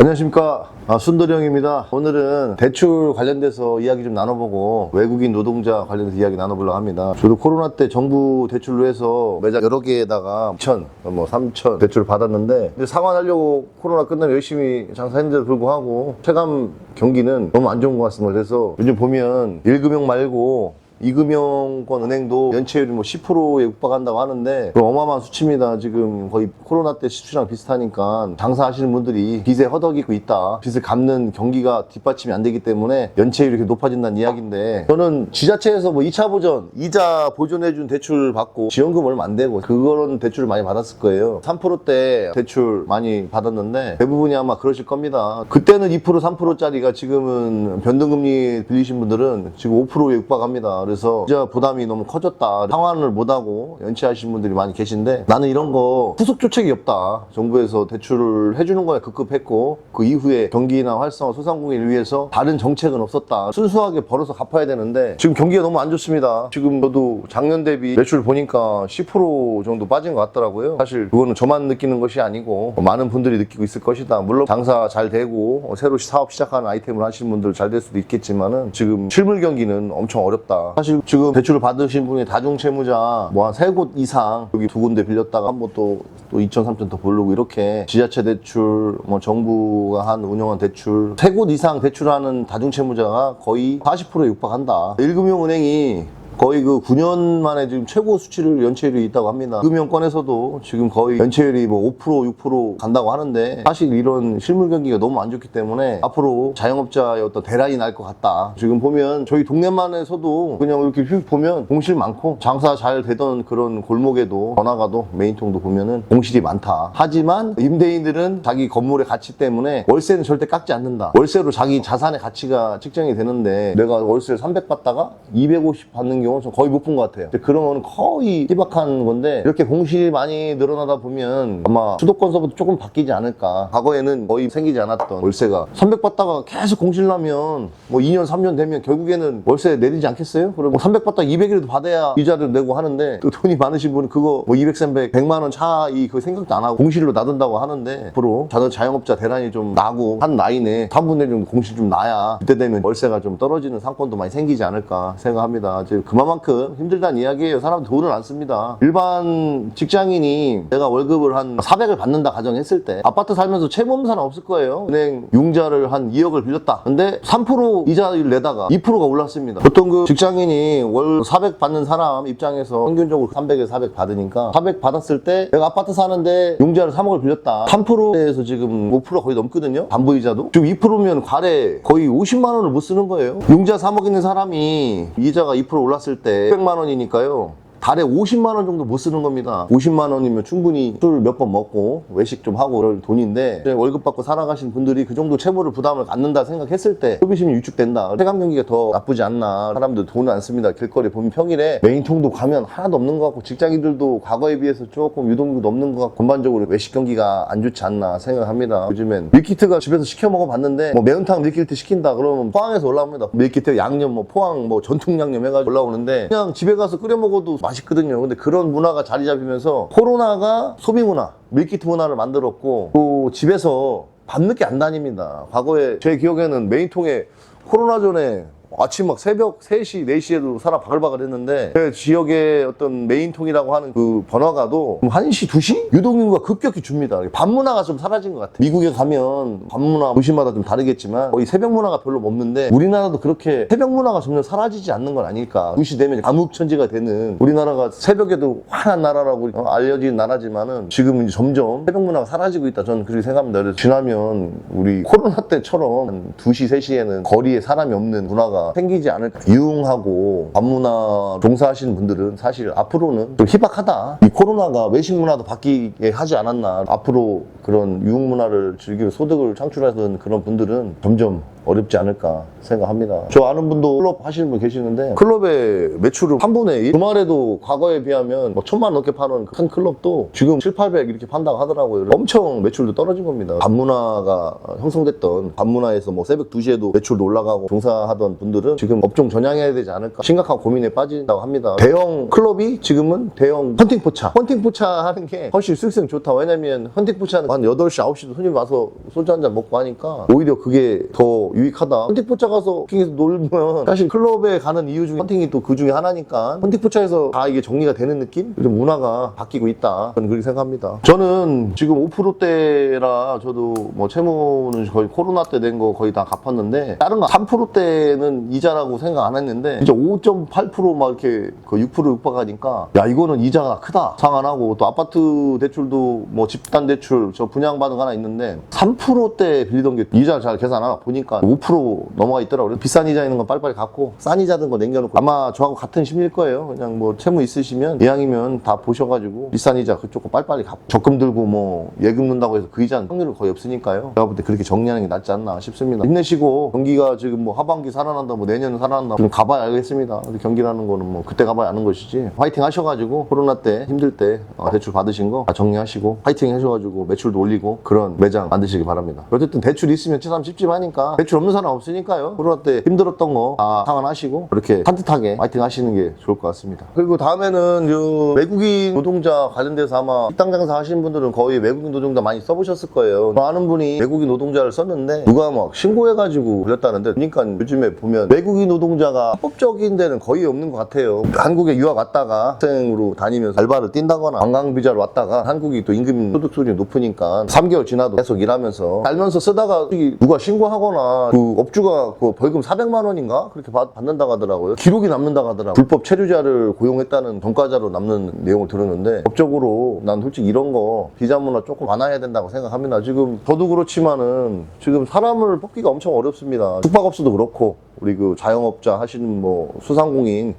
안녕하십니까. 순돌이 형입니다. 오늘은 대출 관련돼서 이야기 좀 나눠보고 외국인 노동자 관련해서 이야기 나눠보려고 합니다. 저도 코로나 때 정부 대출로 해서 매장 여러 개에다가 2천, 3천 대출을 받았는데 이제 상환하려고 코로나 끝나면 열심히 장사했는데도 불구하고 체감 경기는 너무 안 좋은 것 같습니다. 그래서 요즘 보면 1금융 말고 2금융권 은행도 연체율이 10%에 육박한다고 하는데 어마어마한 수치입니다. 지금 거의 코로나 때 수치랑 비슷하니까 장사하시는 분들이 빚에 허덕이고 있다. 빚을 갚는 경기가 뒷받침이 안 되기 때문에 연체율이 이렇게 높아진다는 이야기인데, 저는 지자체에서 2차 보전, 이자 보존해준 대출 받고 지원금 얼마 안 되고 그런 대출을 많이 받았을 거예요. 3%대 대출 많이 받았는데 대부분이 아마 그러실 겁니다. 그때는 2% 3%짜리가 지금은 변동금리 빌리신 분들은 지금 5%에 육박합니다. 그래서 이자 부담이 너무 커졌다, 상환을 못하고 연체하신 분들이 많이 계신데, 나는 이런 거 후속 조책이 없다. 정부에서 대출을 해주는 거에 급급했고 그 이후에 경기나 활성화, 소상공인을 위해서 다른 정책은 없었다. 순수하게 벌어서 갚아야 되는데 지금 경기가 너무 안 좋습니다. 지금 저도 작년 대비 매출 보니까 10% 정도 빠진 것 같더라고요. 사실 그거는 저만 느끼는 것이 아니고 많은 분들이 느끼고 있을 것이다. 물론 장사 잘 되고 새로 사업 시작하는 아이템을 하시는 분들 잘 될 수도 있겠지만은 지금 실물 경기는 엄청 어렵다. 사실 지금 대출을 받으신 분이 다중채무자 한 3곳 이상 여기 2군데 빌렸다가 한 번 또 2천 3천 더 부르고, 이렇게 지자체 대출, 정부가 운영한 대출 3곳 이상 대출하는 다중채무자가 거의 40%에 육박한다. 1금융은행이 거의 9년 만에 지금 최고 수치를 연체율이 있다고 합니다. 금융권에서도 지금 거의 연체율이 5%, 6% 간다고 하는데, 사실 이런 실물 경기가 너무 안 좋기 때문에 앞으로 자영업자의 어떤 대란이 날 것 같다. 지금 보면 저희 동네만에서도 그냥 이렇게 휙 보면 공실 많고 장사 잘 되던 그런 골목에도 번화가도 메인통도 보면은 공실이 많다. 하지만 임대인들은 자기 건물의 가치 때문에 월세는 절대 깎지 않는다. 월세로 자기 자산의 가치가 측정이 되는데, 내가 월세를 300 받다가 250 받는 경우 거의 못 본 것 같아요. 그러면 거의 희박한 건데, 이렇게 공실이 많이 늘어나다 보면 아마 수도권서부터 조금 바뀌지 않을까. 과거에는 거의 생기지 않았던 월세가 300 받다가 계속 공실 나면 2년 3년 되면 결국에는 월세 내리지 않겠어요? 그리고 300 받다가 200이라도 받아야 이자를 내고 하는데, 또 돈이 많으신 분은 그거 200, 300, 100만 원 차이 그 생각도 안 하고 공실로 놔둔다고 하는데, 앞으로 자영업자 대란이 좀 나고 한 라인에 3분의 1 공실 좀 나야 그때 되면 월세가 좀 떨어지는 상권도 많이 생기지 않을까 생각합니다. 그만큼 힘들다는 이야기예요. 사람은 돈을 안 씁니다. 일반 직장인이 내가 월급을 한 400을 받는다 가정했을 때 아파트 살면서 채무험사는 없을 거예요. 은행 융자를 한 2억을 빌렸다. 근데 3% 이자를 내다가 2%가 올랐습니다. 보통 직장인이 월 400 받는 사람 입장에서 평균적으로 300에서 400 받으니까, 400 받았을 때 내가 아파트 사는데 융자를 3억을 빌렸다. 3%에서 지금 5%가 거의 넘거든요. 담보이자도. 지금 2%면 과래 거의 50만 원을 못 쓰는 거예요. 융자 3억 있는 사람이 이자가 2% 올랐을 때 600만 원이니까요. 달에 50만 원 정도 못 쓰는 겁니다. 50만 원이면 충분히 술 몇 번 먹고 외식 좀 하고 그럴 돈인데, 월급 받고 살아가시는 분들이 그 정도 채무를 부담을 갖는다 생각했을 때 소비심이 위축된다. 체감 경기가 더 나쁘지 않나. 사람들 돈을 안 씁니다. 길거리 보면 평일에 메인통도 가면 하나도 없는 것 같고, 직장인들도 과거에 비해서 조금 유동인구도 없는 것 같고, 전반적으로 외식 경기가 안 좋지 않나 생각합니다. 요즘엔 밀키트가 집에서 시켜 먹어봤는데, 매운탕 밀키트 시킨다 그러면 포항에서 올라옵니다. 밀키트 양념 포항 전통 양념 해가지고 올라오는데, 그냥 집에 가서 끓여 먹어도 맛있거든요. 근데 그런 문화가 자리 잡히면서 코로나가 소비 문화, 밀키트 문화를 만들었고, 또 집에서 밤늦게 안 다닙니다. 과거에 제 기억에는 메인통에 코로나 전에 아침 새벽 3시, 4시에도 사람 바글바글 했는데, 제 지역의 어떤 메인통이라고 하는 그 번화가도 1시, 2시? 유동인구가 급격히 줍니다. 밤 문화가 좀 사라진 것 같아요. 미국에 가면 밤 문화 도시마다 좀 다르겠지만 거의 새벽 문화가 별로 없는데, 우리나라도 그렇게 새벽 문화가 점점 사라지지 않는 건 아닐까. 2시 되면 암흑천지가 되는, 우리나라가 새벽에도 환한 나라라고 알려진 나라지만은 지금은 점점 새벽 문화가 사라지고 있다. 저는 그렇게 생각합니다. 그래서 지나면 우리 코로나 때처럼 2시, 3시에는 거리에 사람이 없는 문화가 생기지 않을까. 유흥하고 밤문화 종사하시는 분들은 사실 앞으로는 좀 희박하다. 이 코로나가 외식 문화도 바뀌게 하지 않았나. 앞으로 그런 유흥 문화를 즐기고 소득을 창출하던 그런 분들은 점점 어렵지 않을까 생각합니다. 저 아는 분도 클럽 하시는 분 계시는데 클럽의 매출을 3분의 1? 주말에도 과거에 비하면 뭐 1,000만 넘게 파는 큰 클럽도 지금 7, 800 이렇게 판다고 하더라고요. 엄청 매출도 떨어진 겁니다. 밤문화가 형성됐던 밤문화에서 뭐 새벽 2시에도 매출도 올라가고 종사하던 분들은 지금 업종 전향해야 되지 않을까 심각한 고민에 빠진다고 합니다. 대형 클럽이 지금은 대형 헌팅포차 하는 게 훨씬 수익성 좋다. 왜냐면 헌팅포차는 한 8시, 9시도 손님 와서 소주 한잔 먹고 하니까 오히려 그게 더 유익하다. 헌팅포차 가서 헌팅에서 놀면 사실 클럽에 가는 이유 중에 헌팅이 또 그 중에 하나니까 헌팅포차에서 다 이게 정리가 되는 느낌? 좀 문화가 바뀌고 있다. 저는 그렇게 생각합니다. 저는 지금 5%대라 저도 뭐 채무는 거의 코로나 때 된 거 거의 다 갚았는데 다른 거 3%대는 이자라고 생각 안 했는데 진짜 5.8% 막 이렇게 그 6% 육박하니까 야 이거는 이자가 크다 상환하고 또 아파트 대출도 뭐 집단 대출 저 분양받은 거 하나 있는데 3%대 빌리던 게 이자 잘 계산하나 보니까 5% 넘어가 있더라고요. 비싼 이자 있는 건 빨리빨리 갚고 싼 이자 든 거 남겨놓고 아마 저하고 같은 심리일 거예요. 그냥 뭐 채무 있으시면 이왕이면 다 보셔가지고 비싼 이자 그쪽 거 빨리빨리 갚고 적금 들고 뭐 예금 넣는다고 해서 그 이자는 확률은 거의 없으니까요. 제가 볼 때 그렇게 정리하는 게 낫지 않나 싶습니다. 힘내시고 경기가 지금 뭐 하반기 살아난다 뭐 내년은 살아난다 좀 가봐야 알겠습니다. 경기라는 거는 뭐 그때 가봐야 아는 것이지. 화이팅 하셔가지고 코로나 때 힘들 때 대출 받으신 거 다 정리하시고 화이팅 하셔가지고 매출도 올리고 그런 매장 만드시기 바랍니다. 어쨌든 대출 있으면 치삼 찝찝하니까 대출 없는 사람 없으니까요. 코로나 때 힘들었던 거 다 상환하시고 그렇게 산뜻하게 화이팅 하시는 게 좋을 것 같습니다. 그리고 다음에는 외국인 노동자 관련돼서 아마 식당 장사 하시는 분들은 거의 외국인 노동자 많이 써보셨을 거예요. 저 아는 분이 외국인 노동자를 썼는데 누가 막 신고해가지고 그랬다는데 그러니까 요즘에 보면 외국인 노동자가 합법적인 데는 거의 없는 것 같아요. 한국에 유학 왔다가 학생으로 다니면서 알바를 뛴다거나 관광비자로 왔다가 한국이 또 임금 소득 수준이 높으니까 3개월 지나도 계속 일하면서 살면서 쓰다가 누가 신고하거나 그 업주가 그 벌금 400만 원인가 그렇게 받는다고 하더라고요. 기록이 남는다고 하더라고요. 불법 체류자를 고용했다는 전과자로 남는 내용을 들었는데 법적으로 난 솔직히 이런 거 비자 문화 조금 완화해야 된다고 생각합니다. 지금 저도 그렇지만은 지금 사람을 뽑기가 엄청 어렵습니다. 숙박업소도 그렇고 우리 그 자영업자 하시는 뭐 소상공인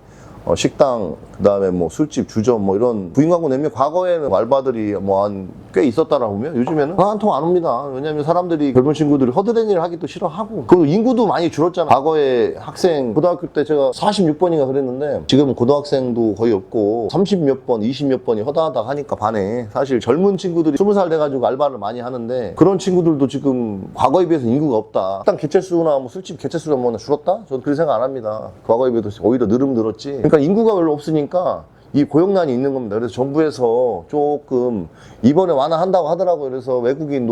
식당, 그 다음에 뭐 술집, 주점, 뭐 이런 부인 광고 내면 과거에는 알바들이 뭐 한 꽤 있었다라고 보면 요즘에는 한 통 안 옵니다. 왜냐면 사람들이 젊은 친구들이 허드렛 일을 하기도 싫어하고 그 인구도 많이 줄었잖아. 과거에 학생, 고등학교 때 제가 46번인가 그랬는데 지금은 고등학생도 거의 없고 30몇 번, 20몇 번이 허다하다 하니까 반에 사실 젊은 친구들이 20살 돼가지고 알바를 많이 하는데 그런 친구들도 지금 과거에 비해서 인구가 없다. 식당 개체수나 뭐 술집 개체수가 뭐 줄었다? 저는 그렇게 생각 안 합니다. 과거에 비해서 오히려 늘었지. 그러니까 인구가 별로 없으니까 이 고용난이 있는 겁니다. 그래서 정부에서 조금 이번에 완화한다고 하더라고요. 그래서 외국인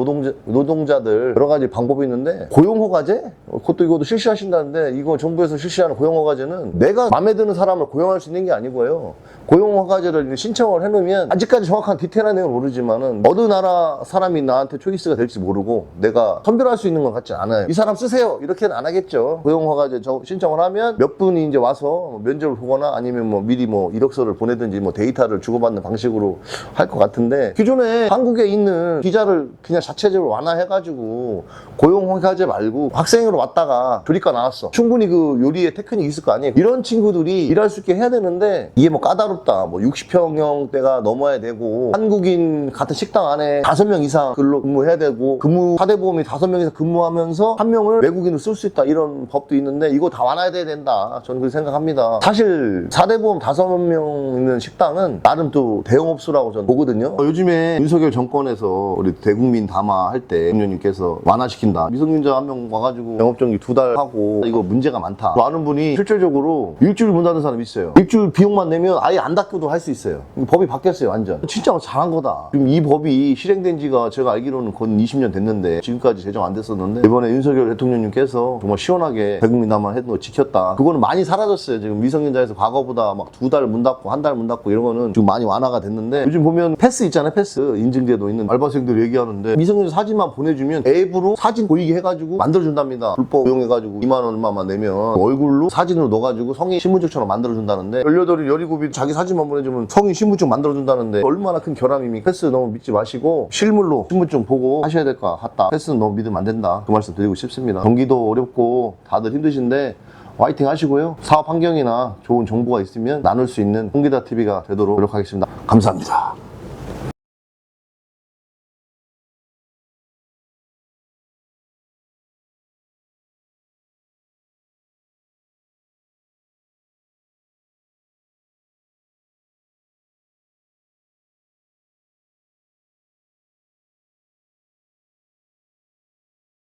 노동자들 여러 가지 방법이 있는데 고용허가제? 그것도 이것도 실시하신다는데 이거 정부에서 실시하는 고용허가제는 내가 마음에 드는 사람을 고용할 수 있는 게 아니고요. 고용허가제를 신청을 해놓으면 아직까지 정확한 디테일한 내용은 모르지만은 어느 나라 사람이 나한테 초이스가 될지 모르고 내가 선별할 수 있는 것 같지 않아요. 이 사람 쓰세요 이렇게는 안 하겠죠. 고용허가제 신청을 하면 몇 분이 이제 와서 면접을 보거나 아니면 뭐 미리 뭐 이력서를 보내든지 뭐 데이터를 주고받는 방식으로 할 것 같은데 기존에 한국에 있는 비자를 그냥 자체적으로 완화해가지고 고용허가제 말고 학생으로 왔다가 조리과 나왔어. 충분히 그 요리에 테크닉이 있을 거 아니에요. 이런 친구들이 일할 수 있게 해야 되는데 이게 뭐 까다롭다. 뭐 60평형대가 넘어야 되고 한국인 같은 식당 안에 5명 이상 근무해야 되고 근무 4대 보험이 5명 이상 근무하면서 1명을 외국인으로 쓸 수 있다. 이런 법도 있는데 이거 다 완화해야 된다. 저는 그렇게 생각합니다. 사실 4대 보험 5명 있는 식당은 나름 또 대형업소라고 저는 보거든요. 요즘에 윤석열 정권에서 우리 대국민 담화 할 때 대통령님께서 완화시킨다. 미성년자 1명 와가지고 영업정지 2달 하고 이거 문제가 많다. 아는 분이 실질적으로 일주일 문 닫은 사람이 있어요. 일주일 비용만 내면 아예 안 닫고도 할 수 있어요. 법이 바뀌었어요 완전. 진짜 잘한 거다. 지금 이 법이 실행된 지가 제가 알기로는 거의 20년 됐는데 지금까지 제정 안 됐었는데 이번에 윤석열 대통령님께서 정말 시원하게 대국민 담화 했던 거 지켰다. 그거는 많이 사라졌어요. 지금 미성년자에서 과거보다 막 2달 문 닫고 한 달 문 닫고 이런 거는 지금 많이 완화가 됐는데 요즘 보면 패스 있잖아요. 패스 인증제도 있는 알바생들 얘기하는데 미성년자 사진만 보내주면 앱으로 사진 보이게 해가지고 만들어준답니다. 불법 이용해가지고 2만 원 얼마만 내면 얼굴로 사진으로 넣어가지고 성인 신분증처럼 만들어준다는데 18이 17이 자기 사진만 보내주면 성인 신분증 만들어준다는데 얼마나 큰 결함입니까? 패스 너무 믿지 마시고 실물로 신분증 보고 하셔야 될 것 같다. 패스는 너무 믿으면 안 된다. 그 말씀 드리고 싶습니다. 경기도 어렵고 다들 힘드신데 화이팅 하시고요. 사업 환경이나 좋은 정보가 있으면 나눌 수 있는 홍기다TV가 되도록 노력하겠습니다. 감사합니다.